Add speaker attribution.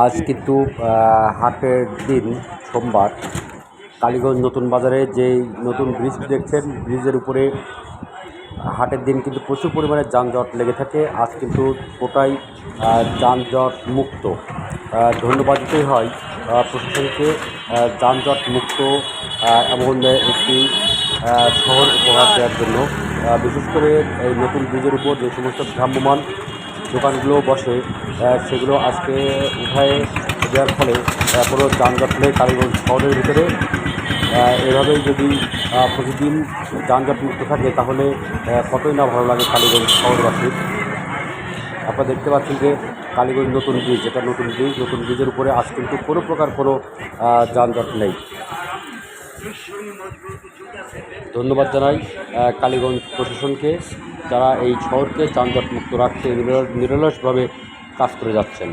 Speaker 1: আজ কিন্তু হাটের দিন সোমবার। কালীগঞ্জ নতুন বাজারে যেই নতুন ব্রিজ দেখছেন, ব্রিজের উপরে হাটের দিন কিন্তু প্রচুর পরিমাণে যানজট লেগে থাকে। আজ কিন্তু গোটাই যানজট মুক্ত। ধন্যবাদ দিতেই হয় প্রশাসনকে, যানজট মুক্ত এমন একটি শহর উপহার দেওয়ার জন্য। বিশেষ করে এই নতুন ব্রিজের উপর যে সমস্ত ভ্রাম্যমাণ দোকানগুলো বসে, সেগুলো আজকে উঠায় দেওয়ার ফলে কোনো যানজট নেই কালীগঞ্জ শহরের ভিতরে। এভাবেই যদি প্রতিদিন যানজট মুক্ত থাকে তাহলে কতই না ভালো লাগে কালীগঞ্জ শহরবাসীর। আপনারা দেখতে পাচ্ছেন যে কালীগঞ্জ নতুন ব্রিজ, এটা নতুন ব্রিজের উপরে আজ কিন্তু কোনো প্রকার কোনো যানজট নেই। ধন্যবাদ জানাই কালীগঞ্জ প্রশাসনকে, যারা এই শহরকে যানজট মুক্ত রাখতে নিরলসভাবে কাজ করে যাচ্ছেন।